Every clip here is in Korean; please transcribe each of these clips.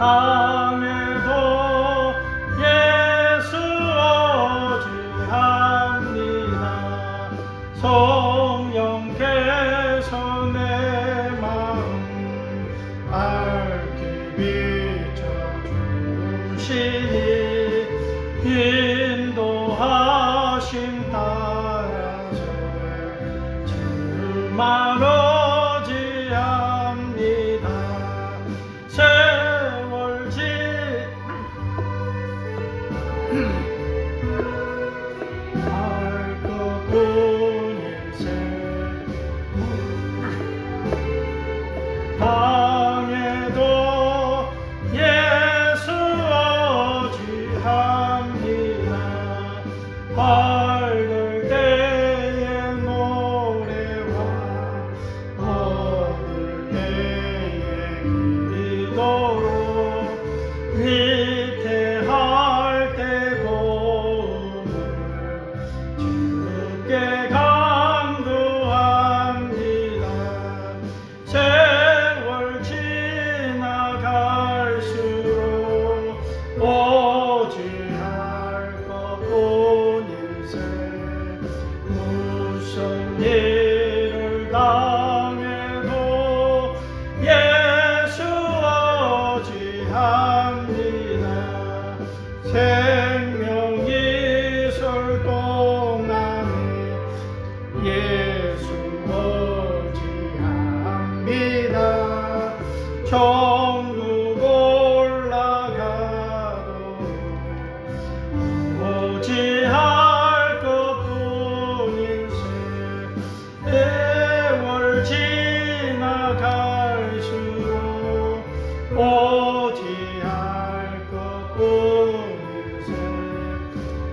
당에도 예수 어지합니다. 성령께서 내 마음 밝게 비춰주시니 인도하심 따라서 주만 어지합니다. 세월지 할 것뿐일세. 당에도 예수 어지합니다. 밝을 때의 노래와 어두울 때의 기도로 위태할 때 도움을 주께 간구합니다. 세월 지나갈수록 어지할 것뿐일세. 무슨 일을 당해도 예수 어지합니다. 생명 이슬 동안에 예수 어지합니다. 천국 올라가도 어지할 것뿐일세. 세월 지나갈수록 어지할 것뿐일세.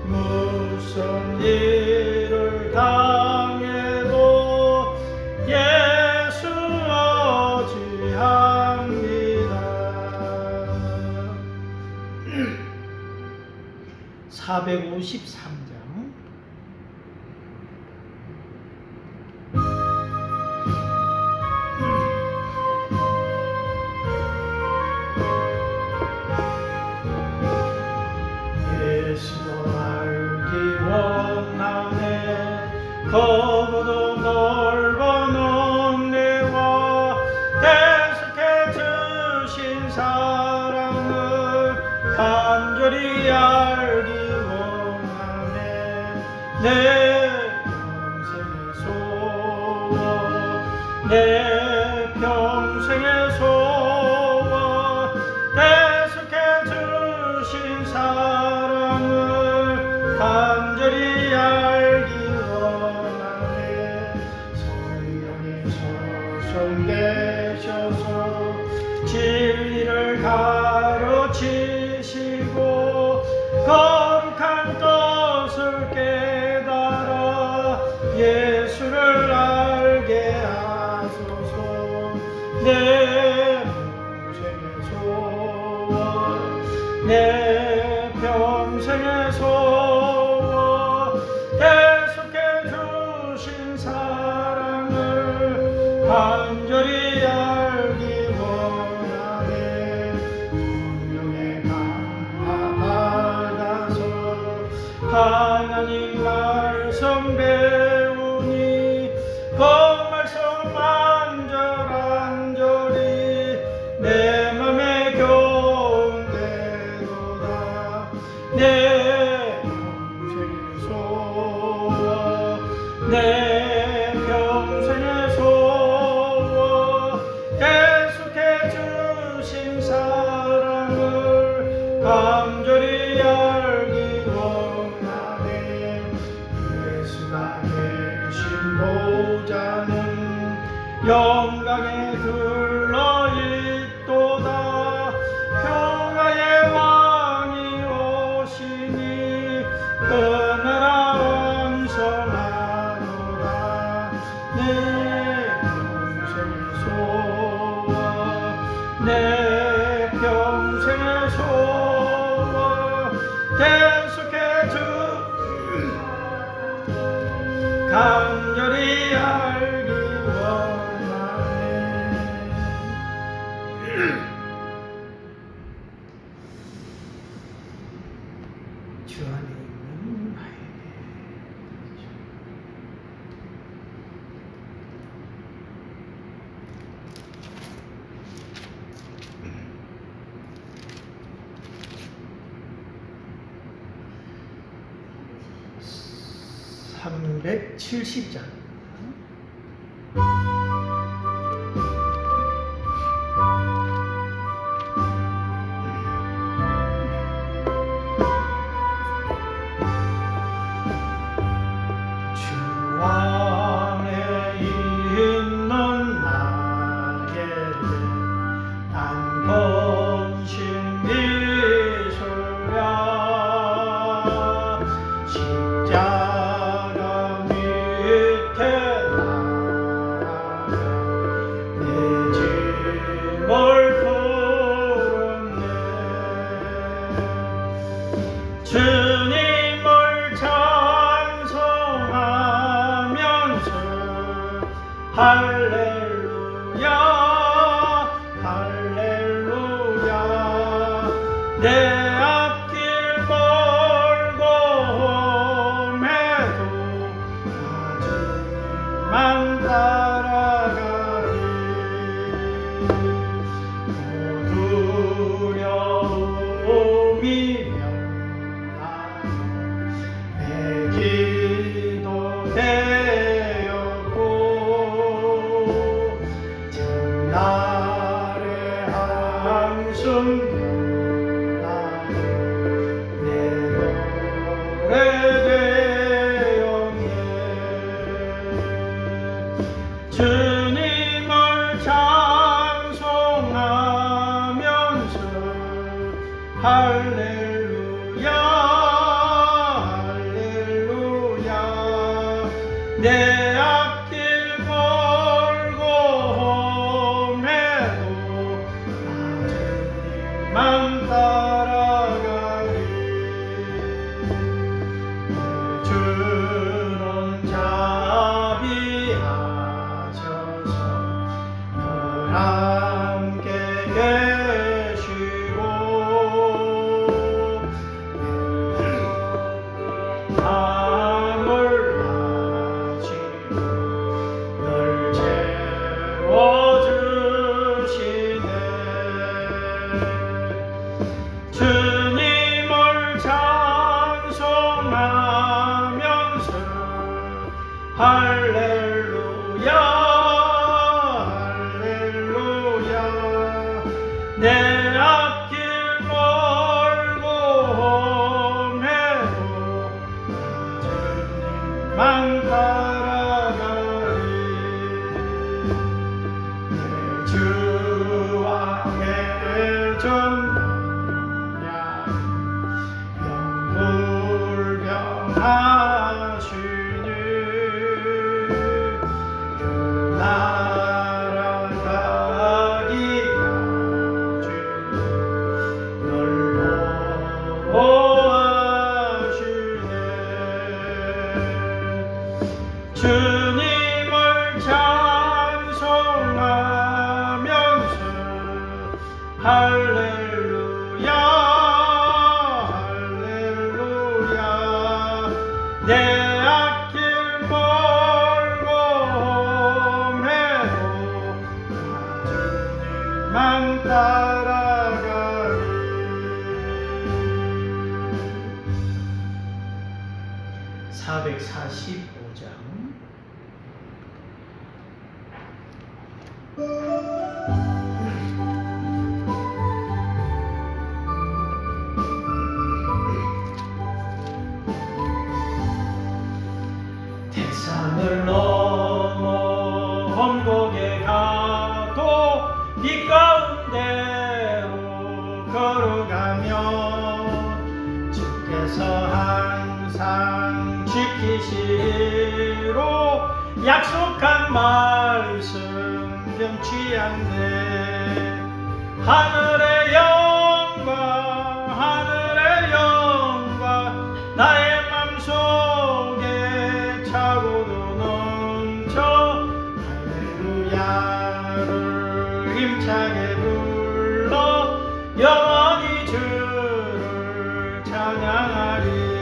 무슨 일을 당해도 예수 어지합니다. 453장. 예수도 알기 원하네. 거구도 넓은 은혜와 계속해 주신 사랑을 간절히 알기 원하네. 내 평생의 소원, 내 평생의 소원, 계속해 주신 사랑을 간절히 알기 원하네. 성령이 소성되셔서 진리를 가르치시고 거룩한 것을 깨달아 예수를 알게 하소서. 내 평생의 소원, 내 평생의 소원, 계속해 주신 사랑을 간절히 알기 원하네. 성령의 강화 받아서 하나님 말씀 배우니 그 말씀 안절안절히 내 맘에 겨운대도다. 내 평생의 소원, 내 평생의 소원, 계속해 주신 사랑을 간절히 알기 원하네. 예수가 계신 보좌는 영광에 둘러있도다. 평화의 왕이 오시니 그 나라 왕성하노라. 내 평생의 소원, 내 평생의 소원, 주 안에 있는 나에게 370장 주 안에 있는 나에게 난 본신 미소야 십자가 밑에 나아가 내 짐을 풀었네 주님을 찬송하면서 할렐루야 할렐루야 내 앞길 멀고 험해도 나 주님만 따라가리 두려움이 명하여 내 기도 되었고 전날의 한숨 명하여 내 노래 되었네 주님을 찬송하면서 할렐루야 할렐루야 내 앞길 멀고 험해도 나 주님만 따라가리 주는 자비하셔서 늘 함께 계시고 마음을 다지고 늘 채워주시네 주님을 찬송하면서 할렐루야 할렐루야 내 앞길 멀고 험해도 주님만 따라가리 내 주와 맺은 영불변하시니 그 날아가기까지 널 보호하시네 주님을 찬송하면서 할렐루야 할렐루야 내 앞길 멀고 험해도 나 주님만 따라가리 445장 대산을 넘어 험곡에 가도 네 가운데로 걸어가면 주께서 항상 지키시로 약속한 말씀 변치 않네 하늘의 영광 나의 맘속에 차고도 넘쳐 할렐루야를 힘차게 불러 영원히 주를 찬양하리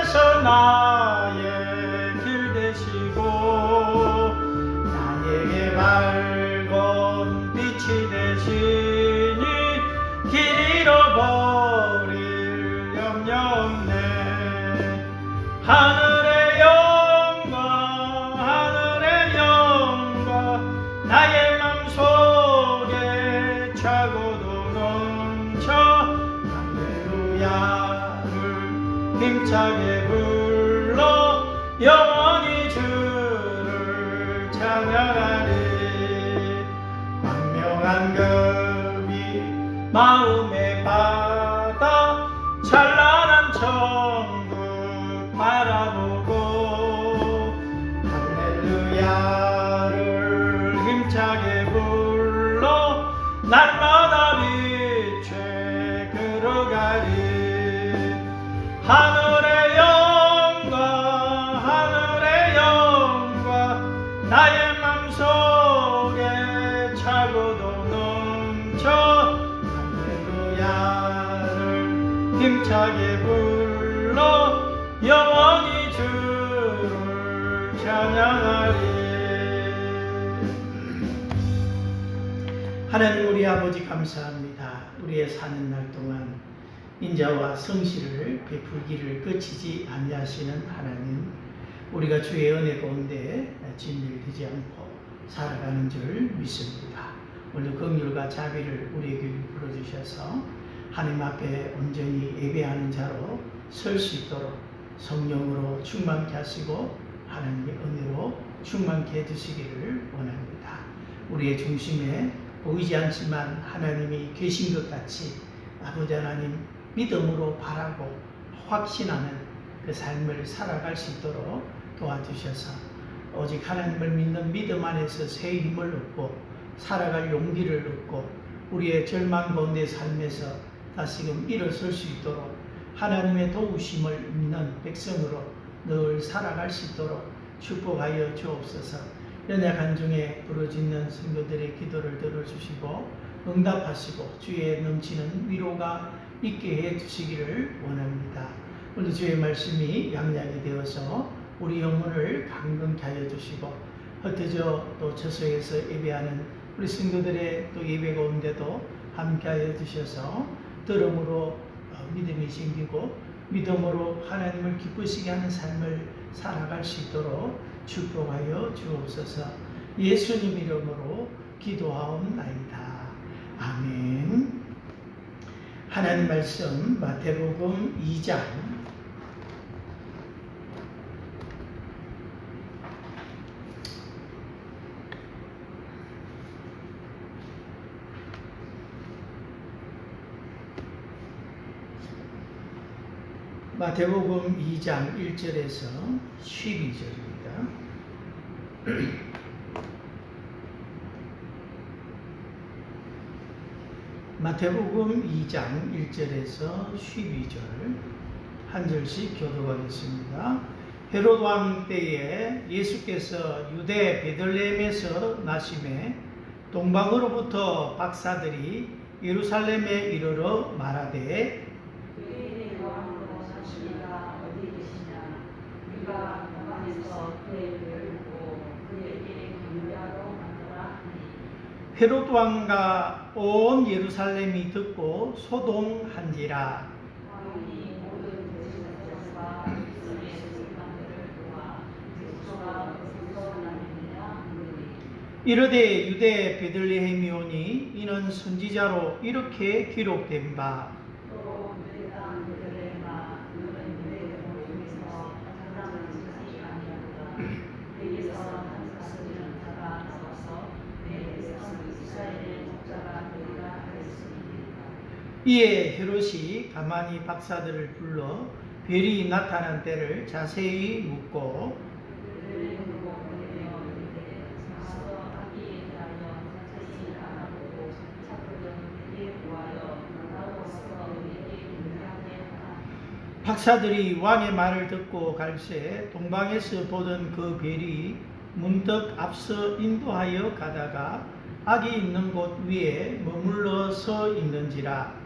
주께서 나의 길 되시고 나에게 밝은 빛이 되시니 길 잃어버릴 염려 없네. 하늘의 영광 나의 맘속에 차고도 넘쳐 할렐루야를 힘차게 불러 영원히 주를 찬양하리. 광명한 금이 마음에 받아 찬란한 천국 바라보고 할렐루야를 힘차게 불러 날마다 빛에 걸어가리. 하늘의 영광 나의 맘속에 차고도 넘쳐 할렐루야를 힘차게 불러 영원히 주를 찬양하리. 하나님 우리 아버지 감사합니다. 우리의 사는 날 동안 인자와 성실을 베풀기를 그치지 아니하시는 하나님, 우리가 주의 은혜 가운데 진멸되지 않고 살아가는 줄 믿습니다. 오늘 긍휼과 자비를 우리에게 불어주셔서 하나님 앞에 온전히 예배하는 자로 설 수 있도록 성령으로 충만케 하시고 하나님의 은혜로 충만케 해주시기를 원합니다. 우리의 중심에 보이지 않지만 하나님이 계신 것 같이 아버지 하나님 믿음으로 바라고 확신하는 그 삶을 살아갈 수 있도록 도와주셔서 오직 하나님을 믿는 믿음 안에서 새 힘을 얻고 살아갈 용기를 얻고 우리의 절망 가운데 삶에서 다시금 일어설 수 있도록 하나님의 도우심을 믿는 백성으로 늘 살아갈 수 있도록 축복하여 주옵소서. 연약한 중에 부르짖는 성도들의 기도를 들어주시고 응답하시고 주의 넘치는 위로가 있게 해주시기를 원합니다. 오늘 주의 말씀이 양약이 되어서 우리 영혼을 강건케 하여 주시고 흩어져 또 처소에서 예배하는 우리 성도들의 또 예배 가운데도 함께 하여 주셔서 들음으로 믿음이 생기고 믿음으로 하나님을 기쁘시게 하는 삶을 살아갈 수 있도록 축복하여 주옵소서. 예수님 이름으로 기도하옵나이다. 아멘. 하나님 말씀 마태복음 2장 1절에서 12절입니다. 마태복음 2장 1절에서 12절 한 절씩 교독하겠습니다. 헤롯 왕 때에 예수께서 유대 베들레헴에서 나심에 동방으로부터 박사들이 예루살렘에 이르러 말하되 헤롯 왕과 온 예루살렘이 듣고 소동한지라. 이르되 유대 베들레헴이오니 이는 선지자로 이렇게 기록된 바 이에 헤롯이 가만히 박사들을 불러 별이 나타난 때를 자세히 묻고 박사들이 왕의 말을 듣고 갈새 동방에서 보던 그 별이 문득 앞서 인도하여 가다가 악이 있는 곳 위에 머물러 서 있는지라.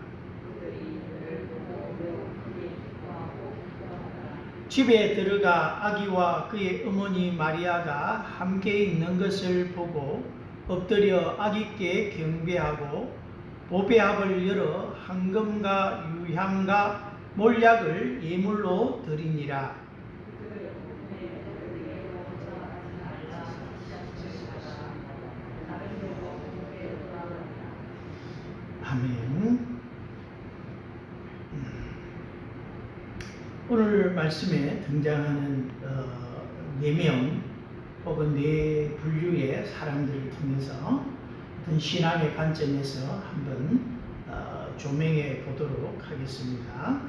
집에 들어가 아기와 그의 어머니 마리아가 함께 있는 것을 보고 엎드려 아기께 경배하고 보배합을 열어 황금과 유향과 몰약을 예물로 드리니라. 아멘. 오늘 말씀에 등장하는 4명 혹은 4분류의 사람들을 통해서 어떤 신앙의 관점에서 한번 조명해 보도록 하겠습니다.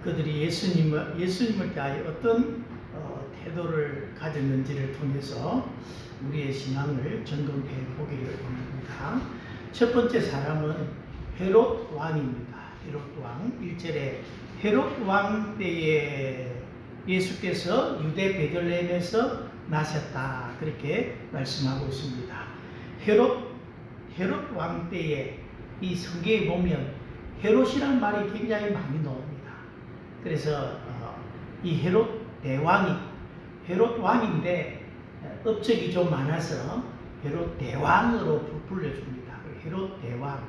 그들이 예수님을 대하여 어떤 태도를 가졌는지를 통해서 우리의 신앙을 점검해 보기를 원합니다. 첫 번째 사람은 헤롯 왕입니다. 헤롯 왕 1절에 헤롯 왕 때에 예수께서 유대 베들레헴에서 나셨다 그렇게 말씀하고 있습니다. 헤롯 왕 때에 이 성경에 보면 헤롯이라는 말이 굉장히 많이 나옵니다. 그래서 이 헤롯 왕인데 업적이 좀 많아서 헤롯 대왕으로 불려줍니다. 헤롯 대왕.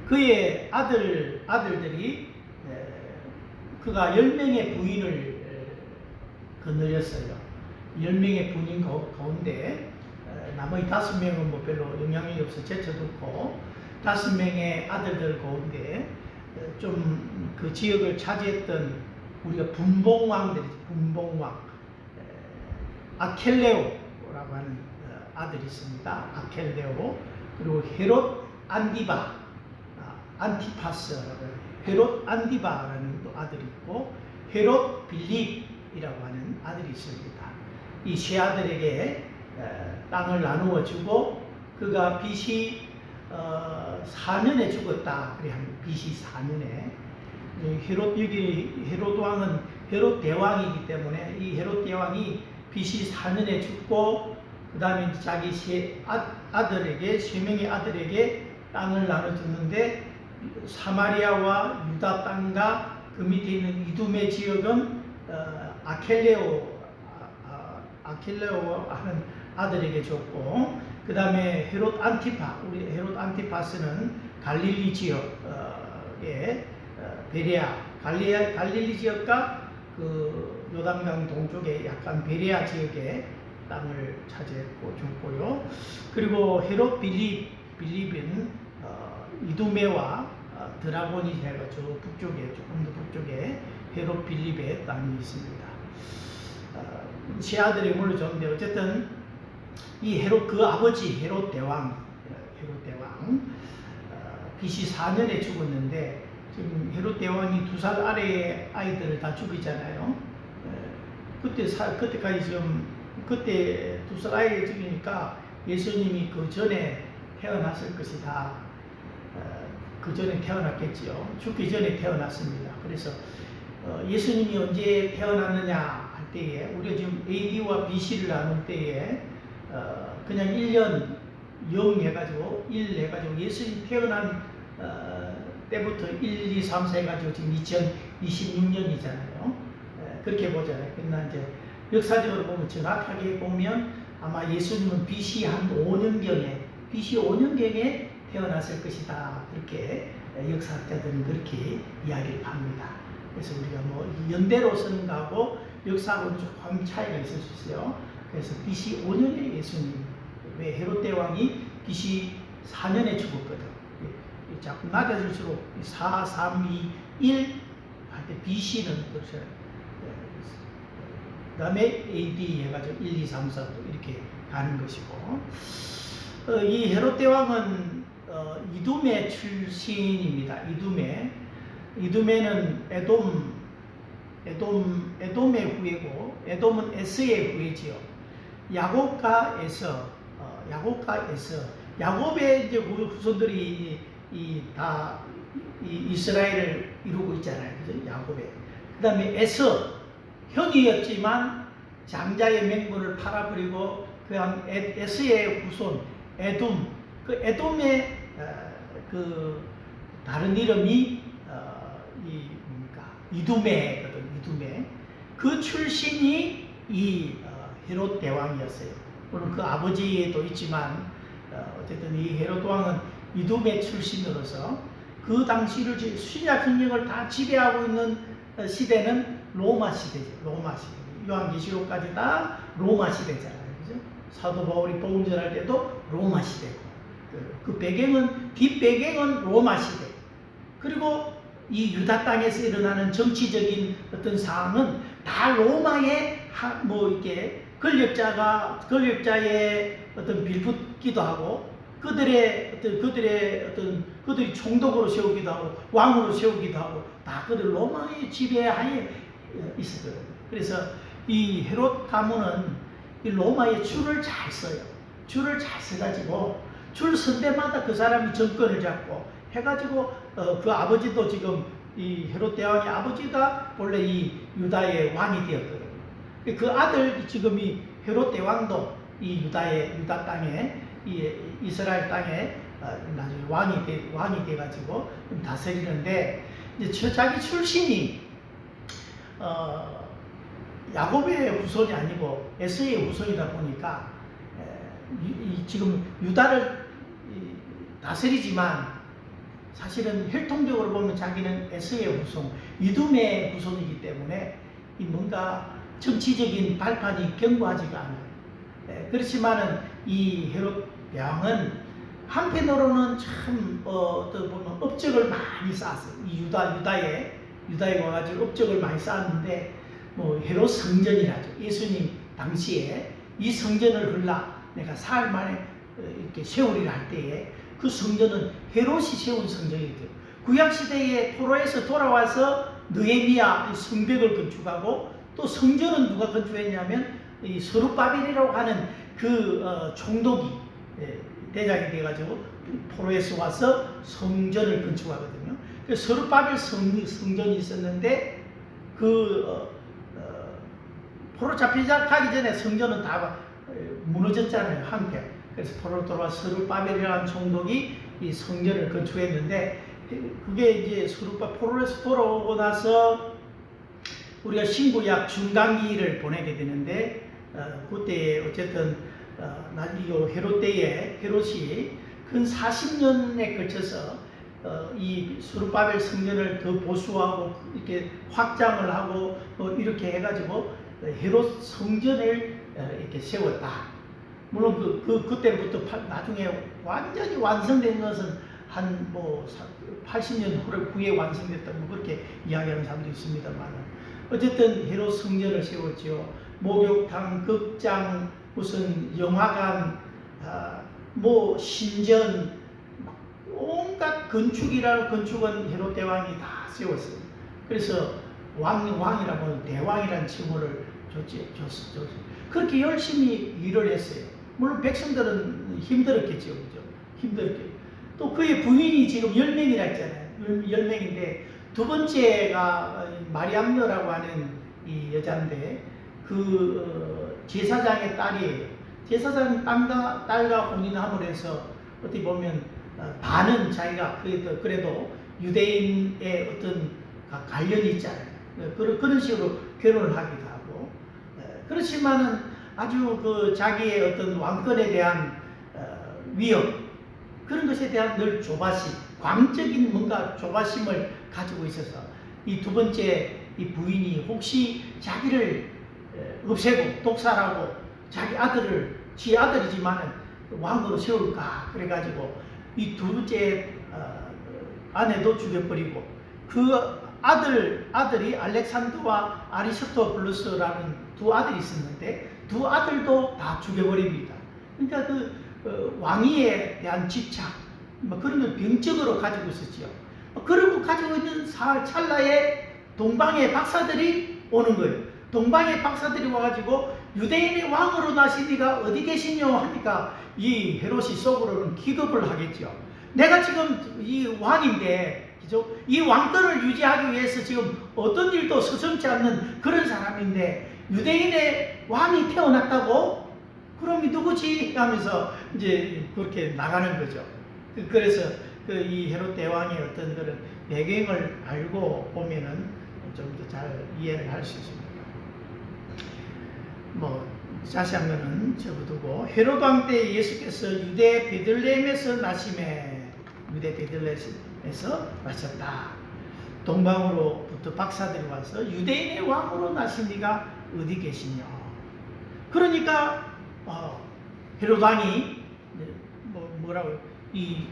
그의 아들들이 그가 10명의 부인을 거느렸어요. 10명의 부인 가운데 나머지 5명은 뭐 별로 영향력이 없어 제쳐두고 5명의 아들들 가운데 좀 그 지역을 차지했던 우리가 분봉왕들이죠. 분봉왕 아켈레오라고 하는 아들이 있습니다. 아켈레오 그리고 헤롯 안티파스라고 해요. 헤롯 안디바라는 또 아들이 있고 헤롯 빌립이라고 하는 아들이 있습니다. 이 세 아들에게 땅을 나누어 주고 그가 BC 4년에 죽었다. 그래 합니다. BC 4년에 헤롯 왕은 헤롯 대왕이기 때문에 이 헤롯 대왕이 BC 4년에 죽고 그 다음에 자기 세 명의 아들에게 땅을 나눠줬는데 사마리아와 유다 땅과 그 밑에 있는 이두메 지역은 아켈레오 하는 아들에게 줬고 그 다음에 헤롯 안티파스는 갈릴리 지역에 베레아 갈릴리 지역과 그 요단강 동쪽에 약간 베레아 지역에 땅을 차지했고 줬고요. 그리고 헤롯 빌립은 이두메와 드라곤이 해가 저 북쪽에 조금 더 북쪽에 헤롯 빌립의 땅이 있습니다. 세 아들이 물려줬는데 어쨌든 이 헤롯 그 아버지 헤롯 대왕 BC 4년에 죽었는데 지금 헤롯 대왕이 2살 아래의 아이들을 다 죽이잖아요. 그때까지 지금 그때 2살 아이를 죽이니까 예수님이 그 전에 태어났을 것이다. 그 전에 태어났겠지요. 죽기 전에 태어났습니다. 그래서 예수님이 언제 태어났느냐 할 때에 우리가 지금 AD와 BC를 나눌 때에 그냥 1년 0 해가지고 1 해가지고 예수님 태어난 때부터 1, 2, 3, 4 해가지고 지금 2026년이잖아요. 그렇게 보잖아요. 그러나 이제 역사적으로 보면 정확하게 보면 아마 예수님은 BC 한 5년경에 태어났을 것이다. 그렇게 역사학자들은 그렇게 이야기를 합니다. 그래서 우리가 뭐 연대로 쓰는 거하고 역사하고는 조금 차이가 있을 수 있어요. 그래서 BC 5년에 예수님, 왜 헤롯 대왕이 BC 4년에 죽었거든. 자꾸 낮아질수록 4, 3, 2, 1 할 때 BC는 그렇죠. 그 다음에 AD 해가지고 1, 2, 3, 4 이렇게 가는 것이고 이 헤롯 대왕은 이두메 출신입니다. 이두메는 에돔의 후예고 에돔은 에스의 후예지요. 야곱과 에서 야곱의 이제 후손들이 다 이스라엘을 이루고 있잖아요. 그죠? 야곱의. 그 다음에 에서 형이었지만 장자의 맹물을 팔아버리고 그냥 에스의 후손 에돔. 그 에돔의 그 다른 이름이 이두메거든. 이두메 그 출신이 이 헤롯 대왕이었어요. 물론 그 아버지도 있지만 어쨌든 이 헤롯 왕은 이두메 출신으로서 그 당시를 신약 성경을 다 지배하고 있는 시대는 로마 시대죠. 로마 시대. 요한계시록까지 다 로마 시대잖아요. 그죠? 사도 바울이 복음 전할 때도 로마 시대고 그 배경은 뒷배경은 로마 시대. 그리고 이 유다 땅에서 일어나는 정치적인 어떤 상황은 다 로마의 뭐 이렇게 권력자의 어떤 빌붙기도 하고 그들이 총독으로 세우기도 하고 왕으로 세우기도 하고 다 그들 로마의 지배하에 있었거든요. 그래서 이 헤롯 가문은 이 로마의 줄을 잘 써요. 줄을 잘 써가지고 줄 선 때마다 그 사람이 정권을 잡고 해가지고 그 아버지도 지금 이 헤롯 대왕의 아버지가 원래 이 유다의 왕이 되었거든요. 그 아들 지금 이 헤롯 대왕도 이 유다 땅에 이 이스라엘 땅에 나중에 왕이 돼가지고 다스리는데 이제 자기 출신이 야곱의 후손이 아니고 에서의 후손이다 보니까 지금 유다를 다스리지만 사실은 혈통적으로 보면 자기는 에서의 후손, 이두메의 후손이기 때문에 뭔가 정치적인 발판이 견고하지가 않아요. 그렇지만은 이 헤롯 왕은 한편으로는 참 보면 업적을 많이 쌓았어요. 이 유다에 와가지고 업적을 많이 쌓았는데 뭐 헤롯 성전이라죠. 예수님 당시에 이 성전을 내가 사흘 만에 이렇게 세우리라 할 때에 그 성전은 헤롯이 세운 성전이죠. 구약 시대에 포로에서 돌아와서 느헤미야 성벽을 건축하고 또 성전은 누가 건축했냐면 이 스룹바벨이라고 하는 그 총독이 대장이 돼가지고 포로에서 와서 성전을 건축하거든요. 그 스룹바벨 성전이 있었는데 포로 잡히기 전에 성전은 다 무너졌잖아요. 한편. 그래서 포로로 돌아와 스룹바벨이라는 총독이 이 성전을 건축했는데 그게 이제 포로에서 돌아오고 나서 우리가 신구약 중간기를 보내게 되는데 그때 어쨌든 나중에 헤롯 때에 헤롯이 근 40년에 걸쳐서 이 스룹바벨 성전을 더 보수하고 이렇게 확장을 하고 이렇게 해가지고 헤롯 성전을 이렇게 세웠다. 물론 그때부터 나중에 완전히 완성된 것은 한 80년 후에 완성됐다고 그렇게 이야기하는 사람도 있습니다만 어쨌든 헤롯 성전을 세웠지요. 목욕탕, 극장, 무슨 영화관, 신전, 온갖 건축은 헤롯 대왕이 다 세웠어요. 그래서 왕이라고 대왕이라는 칭호를 줬어요. 그렇게 열심히 일을 했어요. 물론 백성들은 힘들었겠죠. 그죠? 힘들었겠죠. 또 그의 부인이 지금 10명이라 했잖아요. 10명인데 두 번째가 마리암느라고 하는 이 여자인데 그 제사장의 딸이에요. 제사장 딸과 혼인함을 해서 어떻게 보면 반은 자기가 그래도 유대인의 어떤 관련이 있잖아요. 그런 식으로 결혼을 하기도 하고 그렇지만은 아주 자기의 어떤 왕권에 대한 위협 그런 것에 대한 늘 조바심, 광적인 뭔가 조바심을 가지고 있어서 이 두 번째 이 부인이 혹시 자기를 없애고 독살하고 자기 아들을 지 아들이지만은 왕으로 세울까 그래가지고 이 두 번째 아내도 죽여버리고 그 아들이 알렉산더와 아리스토블루스라는 두 아들이 있었는데 두 아들도 다 죽여버립니다. 그러니까 왕위에 대한 집착 그런 걸 병적으로 가지고 있었죠. 그리고 가지고 있는 찰나에 동방의 박사들이 오는 거예요. 동방의 박사들이 와가지고 유대인의 왕으로 나신 이가 어디 계시냐 하니까 이 헤롯이 속으로는 기겁을 하겠죠. 내가 지금 이 왕인데 그죠? 이 왕권을 유지하기 위해서 지금 어떤 일도 서슴지 않는 그런 사람인데 유대인의 왕이 태어났다고? 그럼 이 누구지? 하면서 이제 그렇게 나가는 거죠. 그래서 이 헤롯 대왕의 어떤 그런 배경을 알고 보면은 좀 더 잘 이해를 할 수 있습니다. 뭐 자세한 거는 접어두고, 헤롯 왕 때 예수께서 유대 베들레헴에서 나심에, 유대 베들레헴에서 나셨다. 동방으로부터 박사들이 와서 유대인의 왕으로 나신 네가 어디 계시냐. 그러니까 헤롯 왕이 뭐라고 이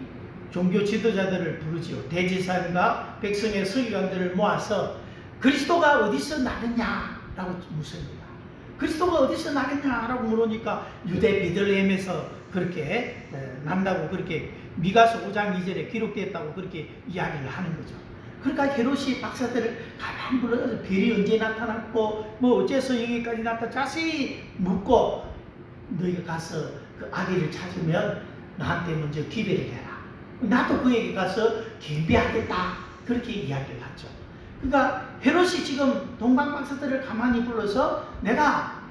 종교 지도자들을 부르지요. 대제사장과 백성의 서기관들을 모아서 그리스도가 어디서 나느냐라고 묻습니다. 그리스도가 어디서 나겠냐라고 물으니까 유대 베들레헴에서 그렇게 난다고, 그렇게 미가서 5장 2절에 기록되었다고 그렇게 이야기를 하는 거죠. 그러니까 헤롯이 박사들을 가만히 불러서 별이 언제 나타났고 뭐 어째서 여기까지 나타 자세히 묻고, 너희가 가서 그 아기를 찾으면 나한테 먼저 기대를 해라. 나도 그에게 가서 경배하겠다. 그렇게 이야기를 하죠. 그러니까 헤롯이 지금 동방 박사들을 가만히 불러서 내가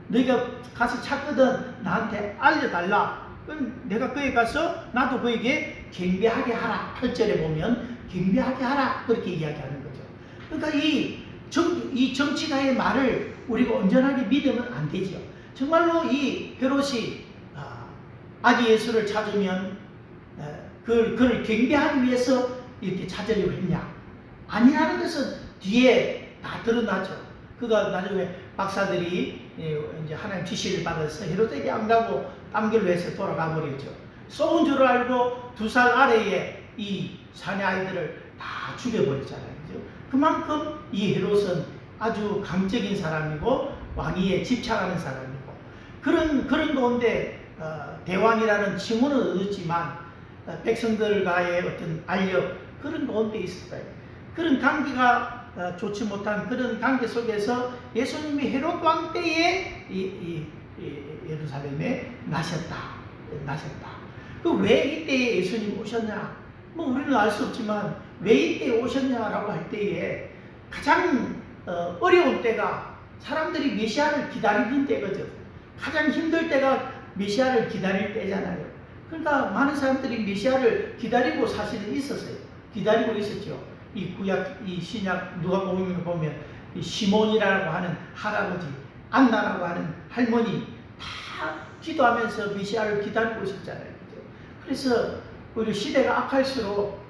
너희가 가서 찾거든 나한테 알려달라. 그럼 내가 그에 가서 나도 그에게 경배하게 하라. 8절에 보면 경배하게 하라. 그렇게 이야기하는 거죠. 그러니까 이 정치가의 말을 우리가 온전하게 믿으면 안 되죠. 정말로 이 헤롯이 아기 예수를 찾으면 그를 경배하기 위해서 이렇게 찾으려고 했냐? 아니라는 것은 뒤에 다 드러나죠. 그가 나중에 박사들이 이제 하나님 지시를 받아서 헤롯에게 안 가고 딴 길로 해서 돌아가 버렸죠. 쏘은 줄 알고 2살 아래에 이 사내 아이들을 다 죽여버렸잖아요. 그죠? 그만큼 이 헤롯은 아주 강적인 사람이고 왕위에 집착하는 사람이고, 그런 가운데 대왕이라는 칭호는 얻었지만 백성들과의 어떤 알력, 그런 가운데 있을 거예요. 그런 관계가 좋지 못한 그런 관계 속에서 예수님이 헤롯 왕 때에 예루살렘에 나셨다. 그 왜 이때에 예수님 오셨냐? 뭐 우리는 알 수 없지만 왜 이때 오셨냐라고 할 때에 가장 어려운 때가 사람들이 메시아를 기다리는 때거든. 가장 힘들 때가 메시아를 기다릴 때잖아요. 그러니까 많은 사람들이 메시아를 기다리고 사실은 있었어요. 기다리고 있었죠. 이 구약, 이 신약 누가복음에 보면 이 시몬이라고 하는 할아버지, 안나라고 하는 할머니 다 기도하면서 메시아를 기다리고 있었잖아요. 그죠? 그래서 오히려 시대가 악할수록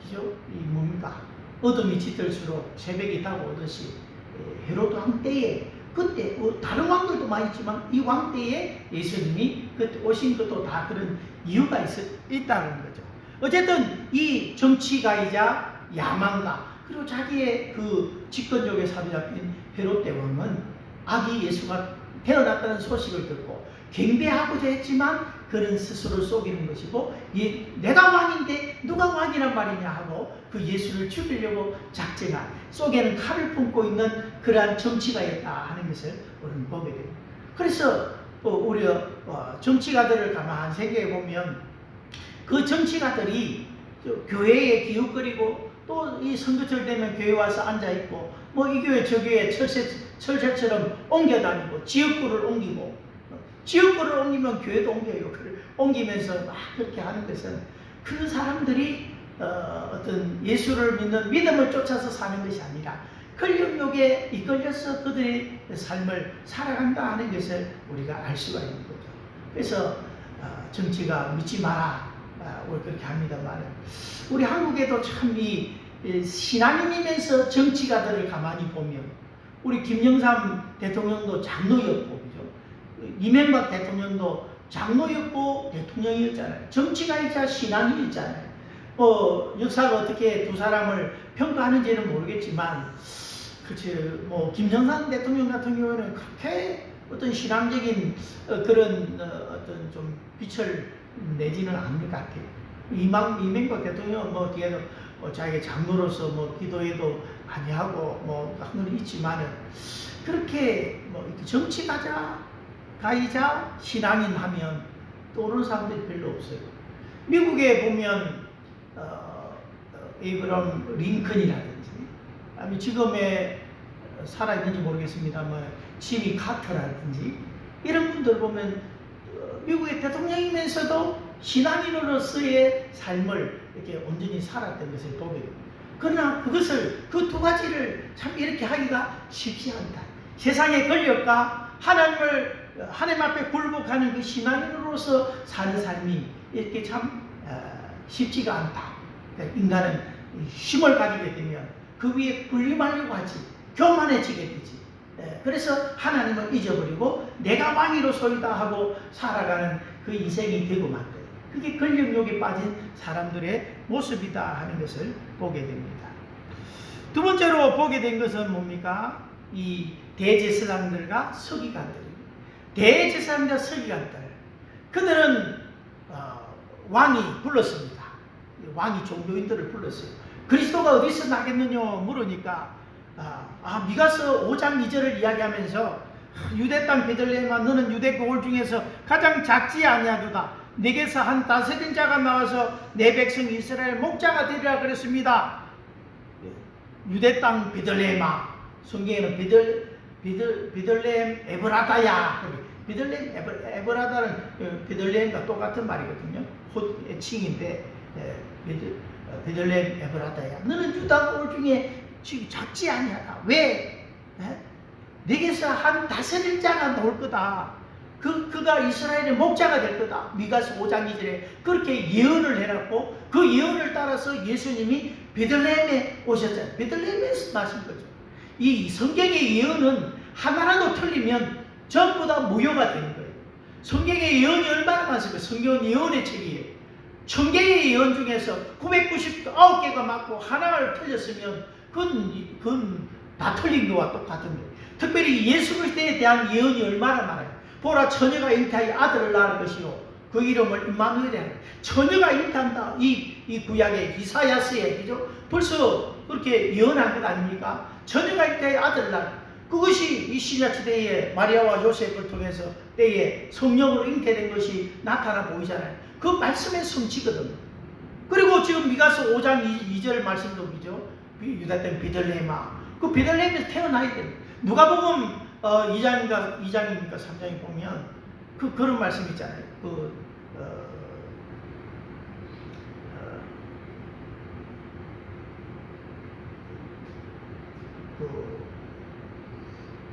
그죠? 이 뭡니까? 어둠이 짙을수록 새벽이 다가오듯이 헤롯 왕 때에, 그때 다른 왕들도 많이 있지만 이 왕 때에 예수님이 그때 오신 것도 다 그런 이유가 있다는 거죠. 어쨌든 이 정치가이자 야망가, 그리고 자기의 그 집권력에 사로잡힌 헤롯 대왕은 아기 예수가 태어났다는 소식을 듣고 경배하고자 했지만 그는 스스로 속이는 것이고, 내가 왕인데 누가 왕이란 말이냐 하고 그 예수를 죽이려고 작정한, 속에는 칼을 품고 있는 그러한 정치가였다 하는 것을 우리는 보게 됩니다. 그래서 우리 정치가들을 가만히 생각해 보면 그 정치가들이 교회에 기웃거리고 또 이 선거철 되면 교회 와서 앉아있고 뭐 이 교회 저 교회 철새처럼 옮겨다니고 지역구를 옮기고, 지역구를 옮기면 교회도 옮겨요. 그걸 옮기면서 막 그렇게 하는 것은 그 사람들이 어떤 예수를 믿는 믿음을 쫓아서 사는 것이 아니라 권력욕에 이끌려서 그들의 삶을 살아간다 하는 것을 우리가 알 수가 있는 거죠. 그래서 정치가 믿지 마라 그렇게 합니다만, 우리 한국에도 참 이 신앙인이면서 정치가들을 가만히 보면 우리 김영삼 대통령도 장로였고, 그죠? 이명박 대통령도 장로였고 대통령이었잖아요. 정치가이자 신앙인이었잖아요. 역사가 어떻게 두 사람을 평가하는지는 모르겠지만, 그치, 김영삼 대통령 같은 경우는 그렇게 어떤 신앙적인 그런 어떤 좀 빛을 내지는 않는 것 같아요. 이명박 대통령은 뒤에서 자기가 장로로서 기도회도 많이 하고 그런 건 있지만은 그렇게 정치가이자 신앙인 하면 떠오르는 사람들이 별로 없어요. 미국에 보면 에이브럼 링컨이라든지, 아니면 지금에 살아있는지 모르겠습니다만 지미 카터라든지 이런 분들 보면 미국의 대통령이면서도 신앙인으로서의 삶을 이렇게 온전히 살았던 것을 보게 됩니다. 그러나 그것을 그 두 가지를 참 이렇게 하기가 쉽지 않다. 세상의 권력과 하나님 앞에 굴복하는 그 신앙인으로서 사는 삶이 이렇게 참 쉽지가 않다. 그러니까 인간은 힘을 가지게 되면 그 위에 군림하려고 하지, 교만해지게 되지. 그래서 하나님을 잊어버리고 내가 왕이로소이다 하고 살아가는 그 인생이 되고 만다. 그게 권력욕에 빠진 사람들의 모습이다 하는 것을 보게 됩니다. 두 번째로 보게 된 것은 뭡니까? 이 대제사장들과 서기관들입니다. 대제사장과 서기관들, 그들은 왕이 불렀습니다. 왕이 종교인들을 불렀어요. 그리스도가 어디서 나겠느냐 물으니까 미가서 5장 2절을 이야기하면서 유대 땅 베들레헴아 너는 유대 고을 중에서 가장 작지 아니하도다. 내게서 한 다스린 자가 나와서 내 백성 이스라엘 목자가 되리라 그랬습니다. 유대 땅 베들레헴아, 성경에는 베들레헴 에브라다야. 베들레헴 에브라다는 베들레헴과 똑같은 말이거든요. 애칭인데 베들레헴 에브라다야. 너는 유다 고을 중에 작지 아니하다. 왜? 내게서 한 다스릴 자가 나올 거다. 그가 이스라엘의 목자가 될 거다. 미가서 5장 2절에 그렇게 예언을 해놨고 그 예언을 따라서 예수님이 베들레헴에 오셨잖아요. 베들레헴에서 나신 거죠. 이 성경의 예언은 하나라도 틀리면 전부 다 무효가 되는 거예요. 성경의 예언이 얼마나 많습니까? 성경은 예언의 책이에요. 천개의 예언 중에서 999개가 맞고 하나를 틀렸으면 그건 다 틀린 거와 똑같은 거예요. 특별히 예수 그리스도에 대한 예언이 얼마나 많아요. 보라 처녀가 잉태하여 아들을 낳을 것이요 그 이름을 임마누엘이라 하라. 처녀가 잉태한다. 이 구약의 이사야서에 그죠? 벌써 그렇게 예언한 것 아닙니까? 처녀가 잉태하여 아들을 낳을. 그것이 이 신약시대에 마리아와 요셉을 통해서 때에 성령으로 잉태된 것이 나타나 보이잖아요. 그 말씀의 성취거든요. 그리고 지금 미가서 5장 2절 말씀도 그죠? 유다 땅 베들레헴아. 그 베들레헴에서 태어나야 돼요. 누가복음 2장입니까 3장에 보면 그런 말씀 있잖아요.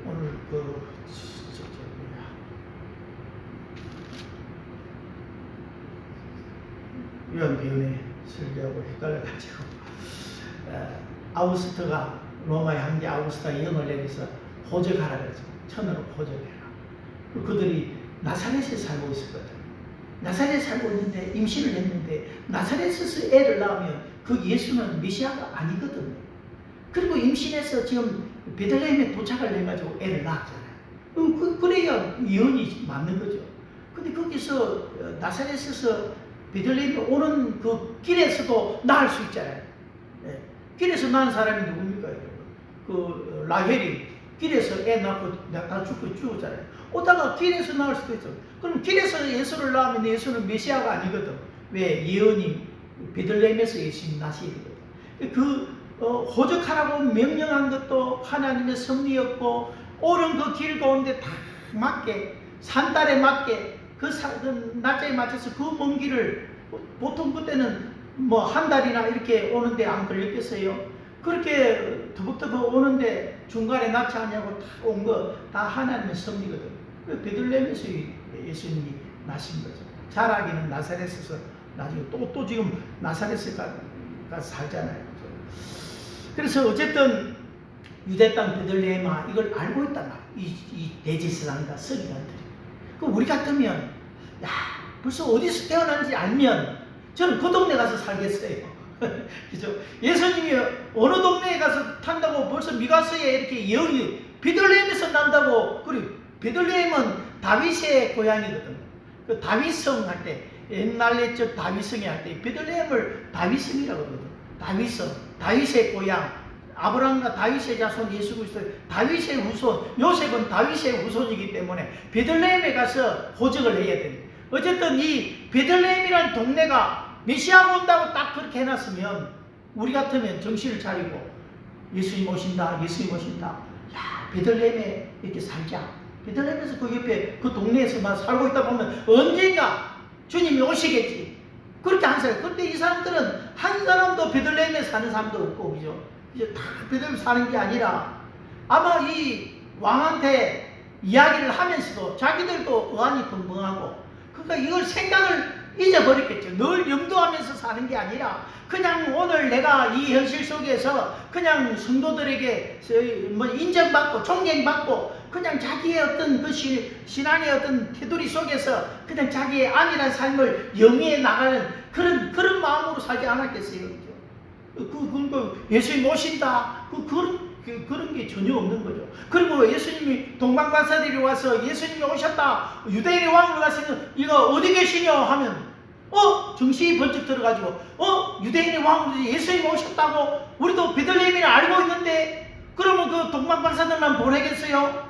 오늘 요한비운의 설교하고 헷갈려가지고 아우구스트가 로마의 황제 아우구스트가 영을 내려서 호적하라 그러죠. 천으로 호적해라. 그들이 나사렛에 살고 있었거든. 나사렛에 살고 있는데 임신을 했는데 나사렛에서 애를 낳으면 그 예수는 메시아가 아니거든요. 그리고 임신해서 지금 베들레헴에 도착을 해가지고 애를 낳았잖아요. 그래야 예언이 맞는 거죠. 근데 거기서 나사렛에서 베들레헴에 오는 그 길에서도 낳을 수 있잖아요. 네. 길에서 낳은 사람이 누굽니까? 그 라헬이 길에서 애 낳고 다 죽었잖아요. 오다가 길에서 낳을 수도 있어. 그럼 길에서 예수를 낳으면 예수는 메시아가 아니거든. 왜? 예언이 베들레헴에서 예수님 나시거든. 호적하라고 명령한 것도 하나님의 섭리였고 옳은 그 길 가운데 다 맞게 산달에 맞게 그 날짜에 맞춰서 그 먼 길을 보통 그때는 뭐 한 달이나 이렇게 오는데 안 걸렸겠어요. 그렇게 더벅더벅 오는데 중간에 낙차하냐고 다 온 거 다 하나님의 섭리거든. 베들레헴에서 예수님이 나신 거죠. 자라기는 나사렛에서 나중에 또 지금 나사렛에 가서 살잖아요. 그래서 어쨌든 유대 땅 베들레헴아 이걸 알고 있단 말이에요. 이 대제사장과 서기관들이. 그럼 우리 같으면 벌써 어디서 태어난지 알면 저는 그 동네 가서 살겠어요. 그죠? 예수님이 어느 동네에 가서 탄다고 벌써 미가서에 이렇게 예언이 베들레헴에서 난다고. 그리고 베들레헴은 다윗의 고향이거든요. 그 다윗성 할 때 옛날에 저 다윗성에 할 때 베들레헴을 다윗성이라고 그러거든요. 다윗성, 다윗의 고향. 아브라함과 다윗의 자손 예수 그리스도, 다윗의 후손, 요셉은 다윗의 후손이기 때문에 베들레헴에 가서 호적을 해야 됩니다. 어쨌든 이 베들레헴이라는 동네가 메시아가 온다고 딱 그렇게 해놨으면 우리 같으면 정신을 차리고 예수님 오신다, 예수님 오신다. 야, 베들레헴에 이렇게 살자. 베들레헴에서 그 옆에 그 동네에서만 살고 있다 보면 언젠가 주님이 오시겠지. 그렇게 안 살아요. 그런데 이 사람들은 한 사람도 베들레헴에 사는 사람도 없고, 그죠? 이제 다 베들레헴 사는 게 아니라 아마 이 왕한테 이야기를 하면서도 자기들도 의안이 벙벙하고, 그러니까 이걸 생각을 잊어버렸겠죠. 늘 염두하면서 사는 게 아니라 그냥 오늘 내가 이 현실 속에서 그냥 성도들에게 뭐 인정받고 존경받고 그냥 자기의 어떤 그 신앙의 어떤 테두리 속에서 그냥 자기의 안일한 삶을 영위해 나가는 그런 마음으로 살지 않았겠어요. 그 예수님 오신다. 그런 게 전혀 없는 거죠. 그리고 예수님이 동방박사들이 와서 예수님이 오셨다, 유대인의 왕으로 가시는 이거 어디 계시냐 하면 정신이 번쩍 들어가지고 유대인의 왕으로 예수님이 오셨다고 우리도 베들레헴을 알고 있는데 그러면 그 동방박사들만 보내겠어요?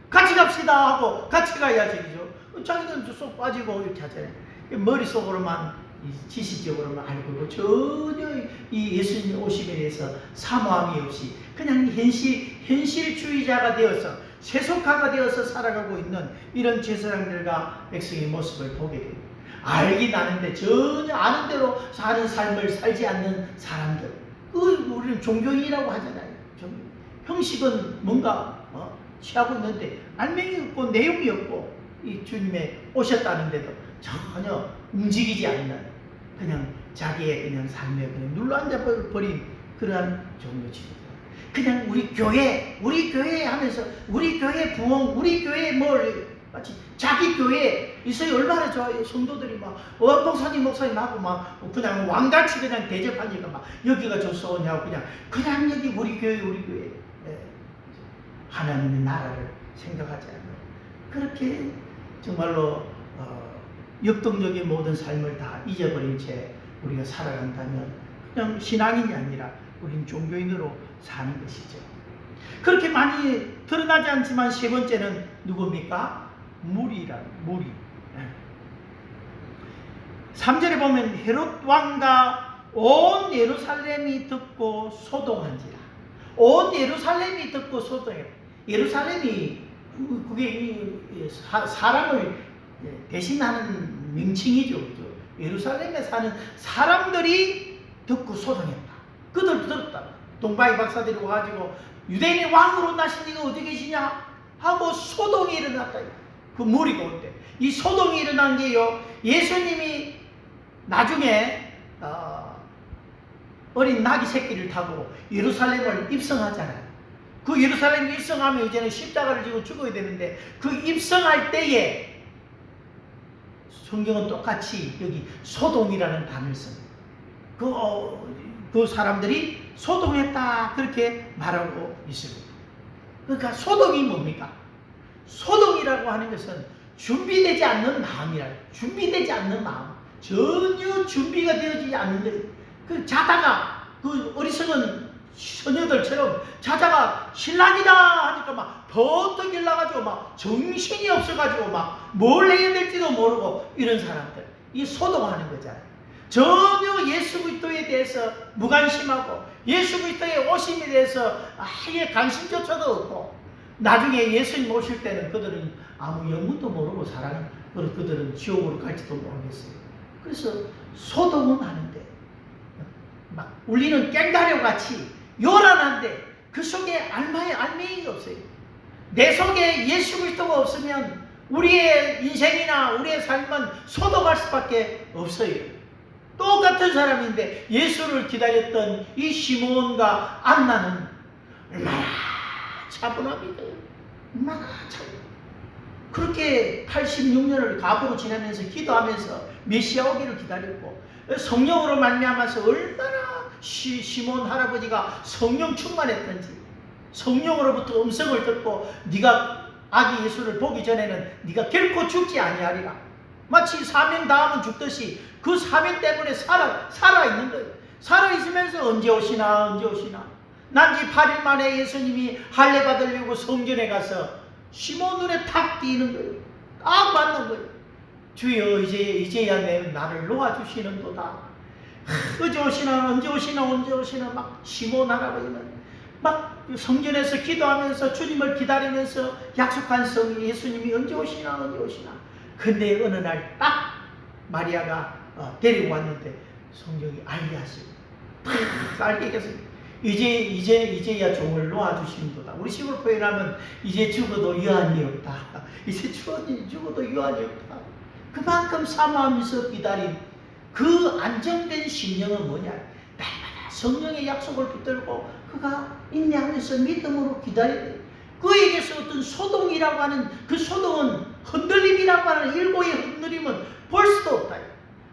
같이 갑시다 하고 같이 가야지, 그죠? 자기는 쏙 빠지고 이렇게 하잖아요. 머릿속으로만 지식적으로만 알고 전혀 이 예수님 오심에 대해서 사모함이 없이 그냥 현실주의자가 되어서 세속화가 되어서 살아가고 있는 이런 제사장들과 백성의 모습을 보게 됩니다. 알긴 아는데 전혀 아는 대로 사는 삶을 살지 않는 사람들, 우리는 종교인이라고 하잖아요. 형식은 뭔가 취하고 있는데 알맹이 없고 내용이 없고 이 주님의 오셨다는데도 전혀 움직이지 않는 그냥 자기의 그냥 삶에 그냥 눌러앉아 버린 그러한 종교지입니다. 그냥 우리 교회 하면서 우리 교회 부흥, 우리 교회 마치 자기 교회 있어요. 얼마나 좋아요. 성도들이 막 목사님 하고 막 그냥 왕같이 그냥 대접하니까 막 여기가 좋소냐고 그냥 여기 우리 교회. 네. 하나님의 나라를 생각하지 않는 그렇게 정말로 역동적인 모든 삶을 다 잊어버린 채 우리가 살아간다면 그냥 신앙인이 아니라 우린 종교인으로 사는 것이죠. 그렇게 많이 드러나지 않지만 세 번째는 누굽니까? 무리. 3절에 보면 헤롯 왕과 온 예루살렘이 듣고 소동한지라. 온 예루살렘이 듣고 소동해. 예루살렘이 그게 사람을 대신하는 명칭이죠. 그죠? 예루살렘에 사는 사람들이 듣고 소동했다. 그들 들었다. 동방의 박사들이 와가지고 유대인의 왕으로 나신 이가 어디 계시냐 하고 소동이 일어났다. 그 무리가 올 때. 이 소동이 일어난 게요, 예수님이 나중에 어린 나귀 새끼를 타고 예루살렘을 입성하잖아요. 그 예루살렘 입성하면 이제는 십자가를 지고 죽어야 되는데 그 입성할 때에 성경은 똑같이 여기 소동이라는 단어를 씁니다. 그 사람들이 소동했다 그렇게 말하고 있습니다. 그러니까 소동이 뭡니까? 소동이라고 하는 것은 준비되지 않는 마음이라. 준비되지 않는 마음, 전혀 준비가 되어지지 않는 것. 그 자다가 그 어리석은 처녀들처럼 자다가 신랑이다 하니까 막 버떡 일어나가지고 막 정신이 없어가지고 막 뭘 해야 될지도 모르고 이런 사람들, 이 소동하는 거잖아요. 전혀 예수 그리스도에 대해서 무관심하고 예수 그리스도의 오심에 대해서 아예 관심조차도 없고, 나중에 예수님 오실 때는 그들은 아무 영문도 모르고 살아가는, 그들은 지옥으로 갈지도 모르겠어요. 그래서 소동은 하는데 막 울리는 깽가려 같이 요란한데 그 속에 알맹이가 없어요. 내 속에 예수 그리스도가 없으면 우리의 인생이나 우리의 삶은 소동할 수밖에 없어요. 똑같은 사람인데 예수를 기다렸던 이 시몬과 안나는 얼마나 차분합니다. 얼마나 차분. 그렇게 86년을 갑으로 지나면서 기도하면서 메시아 오기를 기다렸고, 성령으로 말미암아서 얼마나 시몬 할아버지가 성령 충만했던지, 성령으로부터 음성을 듣고 네가 아기 예수를 보기 전에는 네가 결코 죽지 아니하리라. 마치 사명 다하면 죽듯이 그 사명 때문에 살아있는 거예요. 살아있으면서 언제 오시나. 난지 8일 만에 예수님이 할례 받으려고 성전에 가서 시몬 눈에 탁 띄는 거예요. 딱 맞는 거예요. 주여 이제야 나를 놓아주시는도다. 언제 오시나 막 시몬 할아버지는 막 성전에서 기도하면서 주님을 기다리면서 약속한 성이 예수님이 언제 오시나. 근데 어느 날 딱 마리아가 데리고 왔는데 성경이 알게 하십니다. 쌀개겠어요. 이제야 종을 놓아주시는도다. 우리 식으로 표현하면 이제 죽어도 유한이 없다. 이제 죽어도 유한이 없다. 그만큼 사모하면서 기다린 그 안정된 심령은 뭐냐? 날마다 성령의 약속을 붙들고 그가 인내하면서 믿음으로 기다렸대. 그에게서 어떤 소동이라고 하는 그 소동은 흔들림이라고 하는 일고의 흔들림은 볼 수도 없다.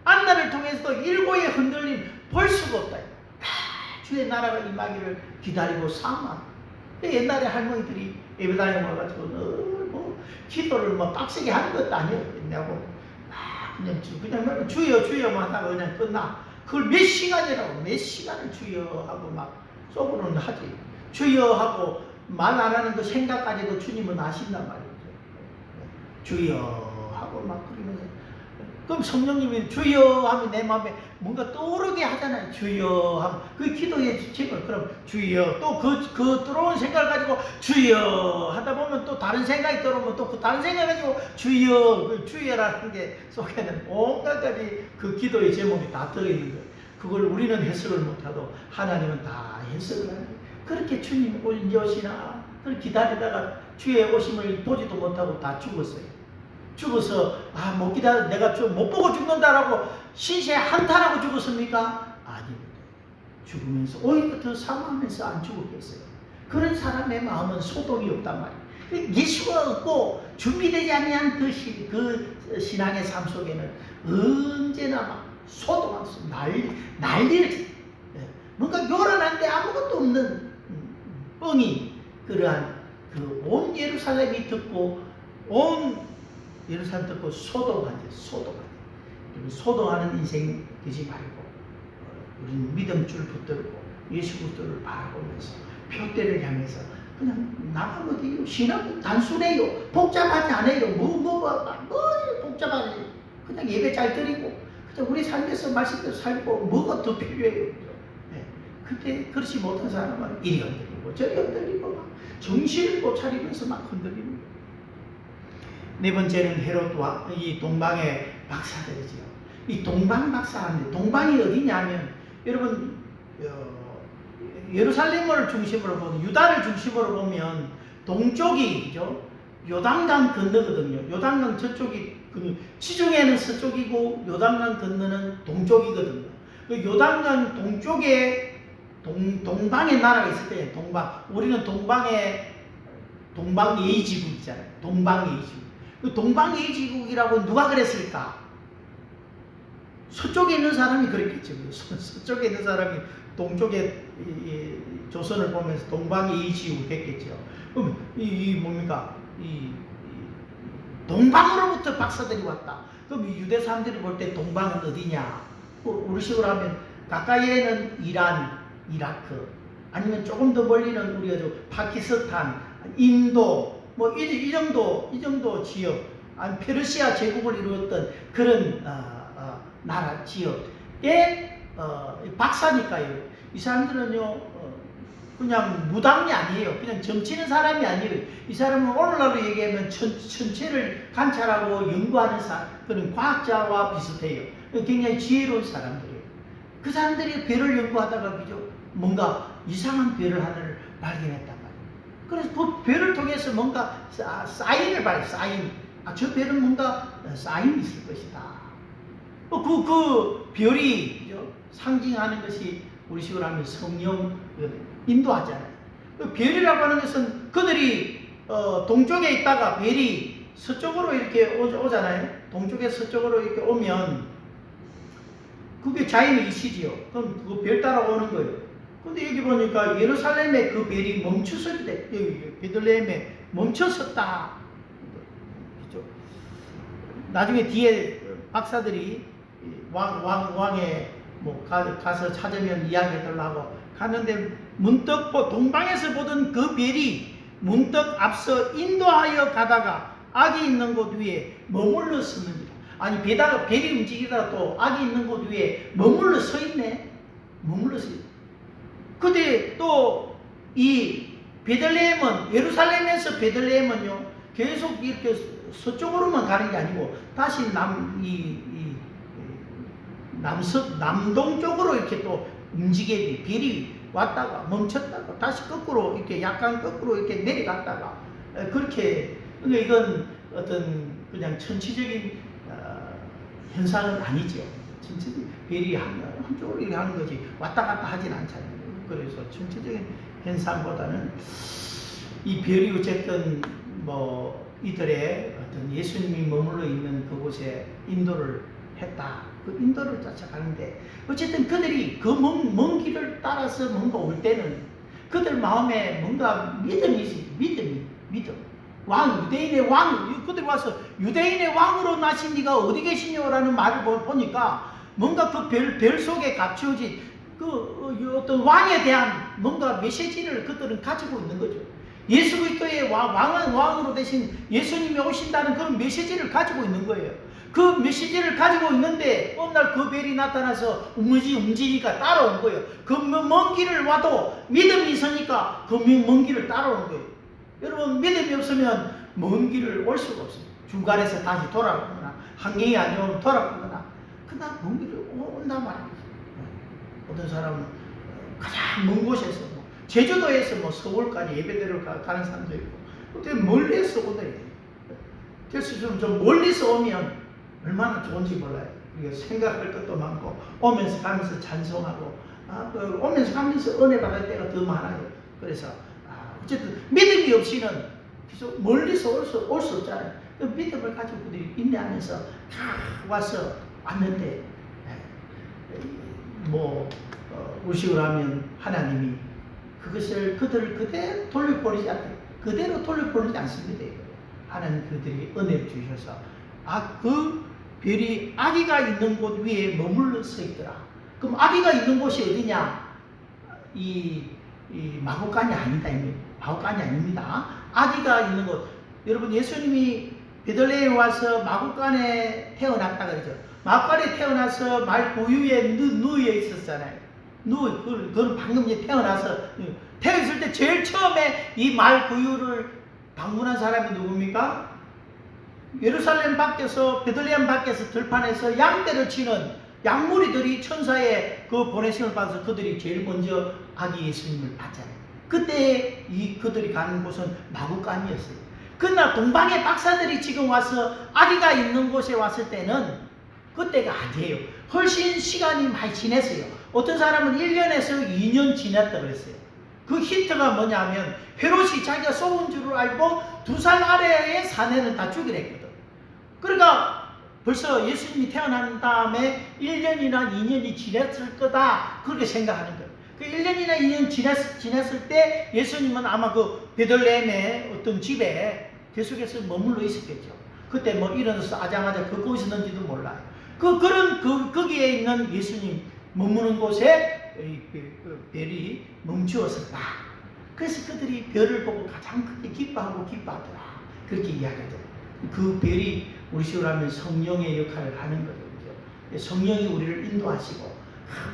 안나를 통해서도 일고의 흔들림 볼 수가 없다. 주의 나라가 임하기를 기다리고 사모한다. 옛날에 할머니들이 예배당에 와가지고 뭐 기도를 뭐 빡세게 하는 것도 아니었냐고 그냥 주여 하다가 그냥 끝나. 그걸 몇 시간이라고 몇 시간을 주여 하고 막 속으로는 하지. 주여 하고 말 안 하는 그 생각까지도 주님은 아신단 말이죠. 주여 하고 막 그러면서 그럼 성령님이 주여 하면 내 마음에 뭔가 떠오르게 하잖아요. 주여 하면 그 기도의 제목. 그럼 주여 또 그 들어온 생각을 가지고 주여 하다 보면 또 다른 생각이 들어오면 또 그 다른 생각을 가지고 주여 그 주여라는 게 속에는 온갖 가지 그 기도의 제목이 다 들어있는 거예요. 그걸 우리는 해석을 못하도 하나님은 다 해석을 하는 거예요. 그렇게 주님 언제 오시나 그걸 기다리다가 주의 오심을 보지도 못하고 다 죽었어요. 죽어서 못 기다려 내가 못 보고 죽는다라고 신세에 한탄하고 죽었습니까? 아닙니다. 죽으면서 오히려 더 사모하면서 안 죽었겠어요. 그런 사람의 마음은 소동이 없단 말이에요. 예수가 없고 준비되지 아니한 그 신앙의 삶 속에는 언제나 막 소동하면서 난리를 뭔가 요란한데 아무것도 없는 뻥이 그러한 그 온 예루살렘이 듣고 온 예루살렘 듣고 소동하지. 소동하는 인생 되지 말고 우리는 믿음줄 붙들고 예수 그리스도를 바라보면서 표대를 향해서 그냥 나가면 돼요. 신앙은 단순해요. 복잡하지 않아요. 뭐 복잡하지. 그냥 예배 잘 드리고 그냥 우리 삶에서 말씀대로 살고 뭐가 더 필요해요. 네. 그때 그렇지 못한 사람은 이리 흔들리고 저리 흔들리고 막 정신을 못 차리면서 막 흔들리는 거예요. 네 번째는 헤롯과 이 동방의 박사들이지요. 이 동방 박사인데 동방이 어디냐면 여러분 예루살렘을 중심으로 보면 유다를 중심으로 보면 동쪽이죠. 요단강 건너거든요. 요단강 저쪽이 지중해는 서쪽이고 요단강 건너는 동쪽이거든요. 그 요단강 동쪽에 동방의 나라가 있을 때예요. 동방. 우리는 동방예의지국 있잖아요. 동방예의지국. 그 동방예의지국이라고 누가 그랬을까? 서쪽에 있는 사람이 그랬겠죠. 서쪽에 있는 사람이 동쪽에 조선을 보면서 동방예의지국을 했겠죠. 그럼 뭡니까? 동방으로부터 박사들이 왔다. 그럼 유대 사람들이 볼 때 동방은 어디냐? 우리식으로 하면 가까이에는 이란, 이라크, 아니면 조금 더 멀리는 우리가 파키스탄, 인도, 뭐 이 정도 지역, 아니 페르시아 제국을 이루었던 그런 나라 지역의 박사니까요. 이 사람들은요 그냥 무당이 아니에요. 그냥 점치는 사람이 아니에요. 이 사람은 오늘날로 얘기하면 천체를 관찰하고 연구하는 그런 과학자와 비슷해요. 굉장히 지혜로운 사람들이에요. 그 사람들이 별을 연구하다가 그죠? 뭔가 이상한 별을 하나를 발견했단 말이에요. 그래서 그 별을 통해서 뭔가 사인을 봐요. 사인. 저 별은 뭔가 사인이 있을 것이다. 그 별이 그죠? 상징하는 것이 우리식으로 하면 성령 인도하잖아요. 그 별이라고 하는 것은 그들이 동쪽에 있다가 별이 서쪽으로 이렇게 오잖아요. 동쪽에 서쪽으로 이렇게 오면 그게 자연의 이시지요. 그럼 그 별 따라오는 거예요. 근데 여기 보니까 예루살렘에 그 별이 멈춰섰을 때, 여기 베들레헴에 멈춰섰다. 나중에 뒤에 박사들이 왕에 뭐 가서 찾으면 이야기해달라고 갔는데 문득 동방에서 보던 그 별이 문득 앞서 인도하여 가다가 악이 있는 곳 위에 머물러 섰느니라. 아니 별이 움직이다가 또 악이 있는 곳 위에 머물러 서 있네. 머물러 서 있네. 근데 또 이 베들레헴은 예루살렘에서 베들레헴은요 계속 이렇게 서쪽으로만 가는 게 아니고 다시 남동쪽으로 이렇게 또 움직임이 별이 왔다가 멈췄다가 다시 거꾸로 이렇게 약간 거꾸로 이렇게 내려갔다가 그렇게 그러니까 이건 어떤 그냥 천체적인 현상은 아니죠. 천체적인 별이 한쪽으로 이렇게 하는 거지 왔다 갔다 하진 않잖아요. 그래서 천체적인 현상보다는 이 별이 어쨌든 뭐 이들의 어떤 예수님이 머물러 있는 그곳에 인도를 했다. 그 인도를 쫓아가는데 어쨌든 그들이 그 먼 길을 따라서 뭔가 올 때는 그들 마음에 뭔가 믿음이 있어요. 믿음. 왕, 유대인의 왕, 그들이 와서 유대인의 왕으로 나신 네가 어디 계시냐라는 말을 보니까 뭔가 그 별 속에 감추어진 그 어떤 왕에 대한 뭔가 메시지를 그들은 가지고 있는 거죠. 예수 그리스도의 왕으로 되신 예수님이 오신다는 그런 메시지를 가지고 있는 거예요. 그 메시지를 가지고 있는데 어느 날 그 별이 나타나서 움직이니까 따라온 거예요. 그 먼 길을 와도 믿음이 있으니까 그 먼 길을 따라온 거예요. 여러분 믿음이 없으면 먼 길을 올 수가 없어요. 중간에서 다시 돌아오거나 환경이 안 좋으면 돌아오거나 그다음 먼 길을 온단 말이에요. 어떤 사람은 가장 먼 곳에서 제주도에서 뭐 서울까지 예배드리러 가는 사람도 있고 어떻게 멀리서 오더니 그래서 좀 멀리서 오면 얼마나 좋은지 몰라요. 이게 생각할 것도 많고 오면서 가면서 찬송하고 오면서 가면서 은혜 받을 때가 더 많아요. 그래서 어쨌든 믿음이 없이는 계속 멀리서 올 수 없잖아요. 그 믿음을 가지고 그들이 인내하면서 다 와서 왔는데 우식을 하면 하나님이 그것을 그들을 그대로 돌려보내지 않아요. 그대로 돌려보내지 않습니다. 하나님 그들이 은혜를 주셔서 그 별이 아기가 있는 곳 위에 머물러 서 있더라. 그럼 아기가 있는 곳이 어디냐? 이 마구간이 아니다. 마구간이 아닙니다. 아기가 있는 곳. 여러분 예수님이 베들레헴에 와서 마구간에 태어났다 그러죠. 마구간에 태어나서 말 고유에 누워 있었잖아요. 그건 방금 이제 태어났을 때 제일 처음에 이 말 구유를 방문한 사람이 누굽니까? 예루살렘 밖에서 베들레헴 밖에서 들판에서 양떼를 치는 양무리들이 천사의 그 보내심을 받아서 그들이 제일 먼저 아기 예수님을 봤잖아요. 그때 그들이 가는 곳은 마구간이었어요. 그러나 동방의 박사들이 지금 와서 아기가 있는 곳에 왔을 때는 그때가 아니에요. 훨씬 시간이 많이 지났어요. 어떤 사람은 1년에서 2년 지났다고 그랬어요. 그 힌트가 뭐냐면 헤롯이 자기가 쏘은 줄을 알고 2살 아래의 사내는 다 죽이려 했거든. 그러니까 벌써 예수님이 태어난 다음에 1년이나 2년이 지났을 거다 그렇게 생각하는 거예요. 그 1년이나 2년 지났을 때 예수님은 아마 그 베들레헴의 어떤 집에 계속해서 머물러 있었겠죠. 그때 뭐 일어나서 아장아장 걷고 있었는지도 몰라요. 거기에 있는 예수님 머무는 곳에 별이 멈추었었다. 그래서 그들이 별을 보고 가장 크게 기뻐하더라. 그렇게 이야기하더라. 그 별이 우리 식으로 하면 성령의 역할을 하는 거죠. 성령이 우리를 인도하시고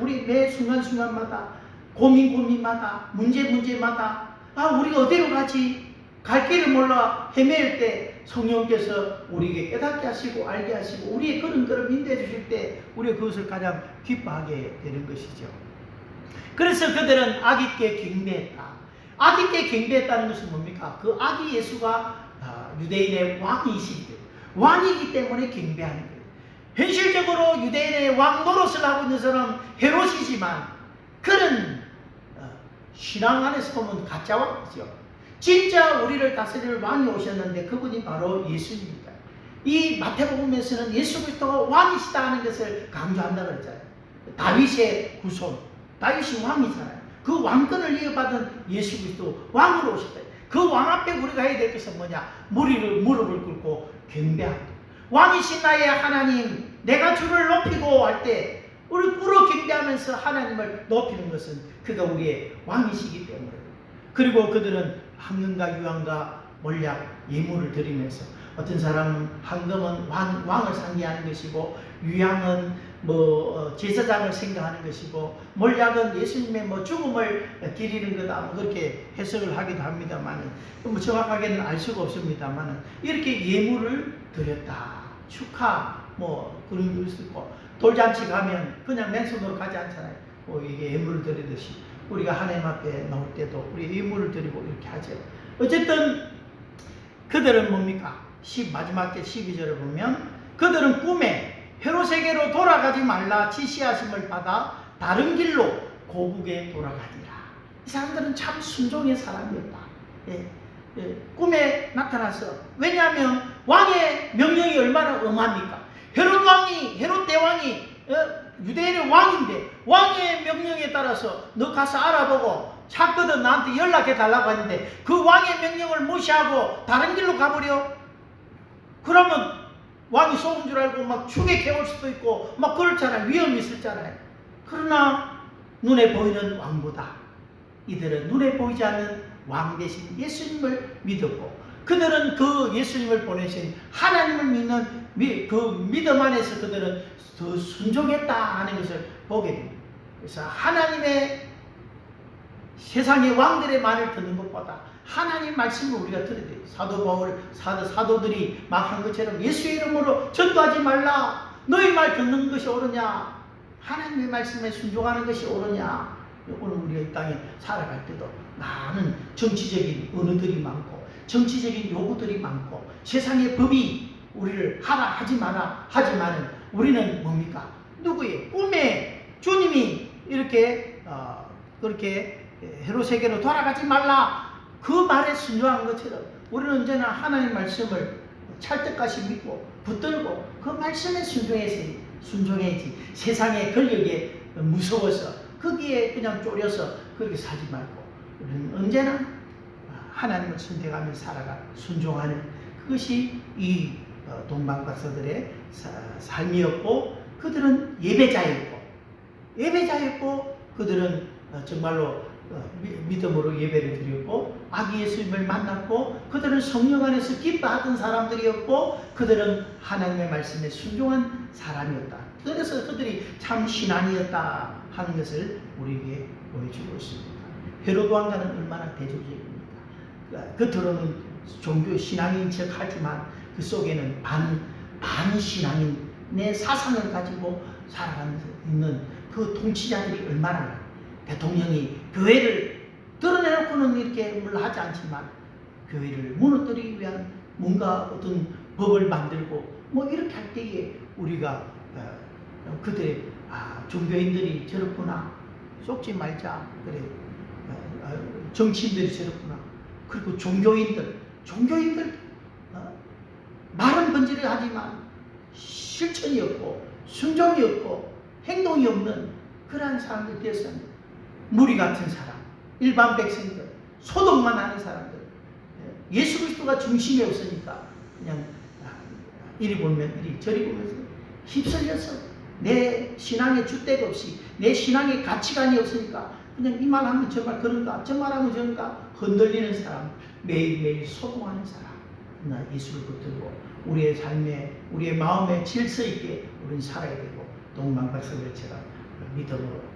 우리 매 순간순간마다 고민마다 문제마다 우리가 어디로 가지? 갈 길을 몰라 헤매일 때 성령께서 우리에게 깨닫게 하시고 알게 하시고 우리의 걸음걸음 인도해 주실 때 우리가 그것을 가장 기뻐하게 되는 것이죠. 그래서 그들은 아기께 경배했다. 아기께 경배했다는 것은 뭡니까? 그 아기 예수가 유대인의 왕이기 때문에 경배하는 거예요. 현실적으로 유대인의 왕 노릇을 하고 있는 사람은 헤롯이지만 그는 신앙 안에서 보면 가짜 왕이죠. 진짜 우리를 다스릴 왕이 오셨는데 그분이 바로 예수님입니다. 이 마태복음에서는 예수 그리스도가 왕이시다 하는 것을 강조한다고 그랬잖아요. 다윗의 후손, 다윗이 왕이잖아요. 그 왕권을 이어받은 예수 그리스도 왕으로 오셨다. 그 왕 앞에 우리가 해야 될 것은 뭐냐? 무릎을 꿇고 경배합니다. 왕이신 나의 하나님, 내가 주를 높이고 할 때 우리 꿇어 경배하면서 하나님을 높이는 것은 그가 우리의 왕이시기 때문에. 그리고 그들은 황금과 유황과 몰약, 예물을 드리면서 어떤 사람은 황금은 왕을 상징하는 것이고 유황은 제사장을 생각하는 것이고 몰약은 예수님의 죽음을 기리는 거다 그렇게 해석을 하기도 합니다만 정확하게는 알 수가 없습니다만 이렇게 예물을 드렸다. 축하 그런 것도 있고 돌잔치 가면 그냥 맨손으로 가지 않잖아요. 이게 예물을 드리듯이 우리가 하나님 앞에 나올 때도 우리 예물을 드리고 이렇게 하죠. 어쨌든 그들은 뭡니까? 마지막 때 12절을 보면 그들은 꿈에 헤롯에게로 돌아가지 말라 지시하심을 받아 다른 길로 고국에 돌아가니라. 이 사람들은 참 순종의 사람이었다. 꿈에 나타나서, 왜냐하면 왕의 명령이 얼마나 엄합니까? 헤롯 대왕이 유대인의 왕인데 왕의 명령에 따라서 너 가서 알아보고 찾거든 나한테 연락해 달라고 하는데 그 왕의 명령을 무시하고 다른 길로 가버려? 그러면 왕이 속은 줄 알고 막 추격해올 수도 있고 막 그렇잖아요. 위험이 있었잖아요. 그러나 눈에 보이는 왕보다 이들은 눈에 보이지 않는 왕 대신 예수님을 믿었고, 그들은 그 예수님을 보내신 하나님을 믿는 그 믿음 안에서 그들은 더 순종했다 하는 것을 보게 됩니다. 그래서 하나님의 세상의 왕들의 말을 듣는 것보다 하나님 말씀을 우리가 들어야 돼요. 사도 바울, 사도들이 막 한 것처럼 예수의 이름으로 전도하지 말라. 너희 말 듣는 것이 옳으냐? 하나님의 말씀에 순종하는 것이 옳으냐? 오늘 우리가 이 땅에 살아갈 때도 많은 정치적인 언어들이 많고 정치적인 요구들이 많고 세상의 법이 우리를 하라 하지 마라 하지만은 우리는 뭡니까? 누구의 꿈에 주님이 이렇게 그렇게 헤롯에게로 돌아가지 말라 그 말에 순종한 것처럼 우리는 언제나 하나님 말씀을 찰떡같이 믿고 붙들고 그 말씀에 순종해야지. 세상의 권력에 무서워서 거기에 그냥 쫄여서 그렇게 살지 말고 우리는 언제나 하나님을 선택하며 살아가 순종하는 그것이 이 동방박사들의 삶이었고, 그들은 예배자였고 그들은 정말로 믿음으로 예배를 드렸고 아기 예수님을 만났고 그들은 성령 안에서 기뻐하던 사람들이었고 그들은 하나님의 말씀에 순종한 사람이었다. 그래서 그들이 참 신앙이었다 하는 것을 우리에게 보여주고 있습니다. 헤롯 왕가는 얼마나 대조적입니까? 겉으로는 종교 신앙인 척 하지만 그 속에는 반신앙인의 사상을 가지고 살아가는 그 통치자들이 얼마나 많아요. 대통령이 교회를 드러내놓고는 이렇게 뭘 하지 않지만 교회를 무너뜨리기 위한 뭔가 어떤 법을 만들고 뭐 이렇게 할 때에 우리가 그들의 종교인들이 저렇구나, 속지 말자, 그래, 정치인들이 저렇구나, 그리고 종교인들 말은 번지르하지만 실천이 없고 순종이 없고 행동이 없는 그러한 사람들 되었습니다. 무리 같은 사람, 일반 백성들, 소동만 하는 사람들, 예수 그리스도가 중심이 없으니까 그냥 이리 보면 이리 저리 보면서 휩쓸려서 내 신앙의 줏대가 없이 내 신앙의 가치관이 없으니까 그냥 이 말하면 정말 그런가 저 말하면 저런가 흔들리는 사람, 매일매일 소동하는 사람. 그러나 예수를 붙들고 우리의 삶에 우리의 마음에 질서 있게 우리는 살아야 되고 동방박사들처럼 믿음으로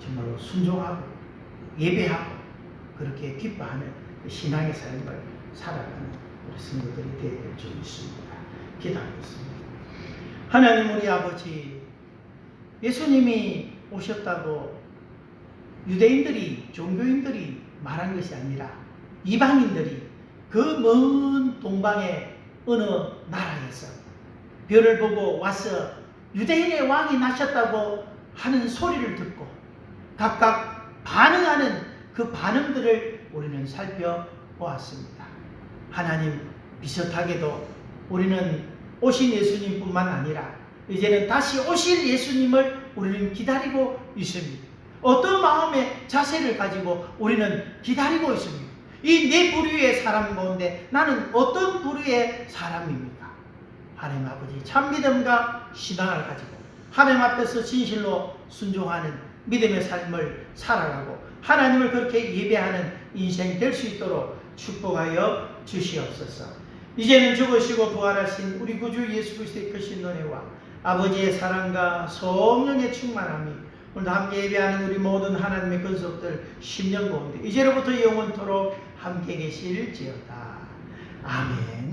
정말로 순종하고 예배하고 그렇게 기뻐하는 신앙의 삶을 살아가는 우리 성도들이 되어야 될 줄 믿습니다. 기도하겠습니다. 하나님 우리 아버지, 예수님이 오셨다고 유대인들이 종교인들이 말한 것이 아니라 이방인들이 그 먼 동방의 어느 나라에서 별을 보고 와서 유대인의 왕이 나셨다고 하는 소리를 듣고 각각 반응하는 그 반응들을 우리는 살펴보았습니다. 하나님, 비슷하게도 우리는 오신 예수님뿐만 아니라 이제는 다시 오실 예수님을 우리는 기다리고 있습니다. 어떤 마음의 자세를 가지고 우리는 기다리고 있습니다. 이 네 부류의 사람 가운데 나는 어떤 부류의 사람입니까? 하나님 아버지, 참 믿음과 신앙을 가지고 하나님 앞에서 진실로 순종하는 믿음의 삶을 살아가고 하나님을 그렇게 예배하는 인생 될 수 있도록 축복하여 주시옵소서. 이제는 죽으시고 부활하신 우리 구주 예수 그리스도의 크신 은혜와 아버지의 사랑과 성령의 충만함이 오늘 함께 예배하는 우리 모든 하나님의 권속들 10년 가운데 이제로부터 영원토록 함께 계실지어다. 아멘.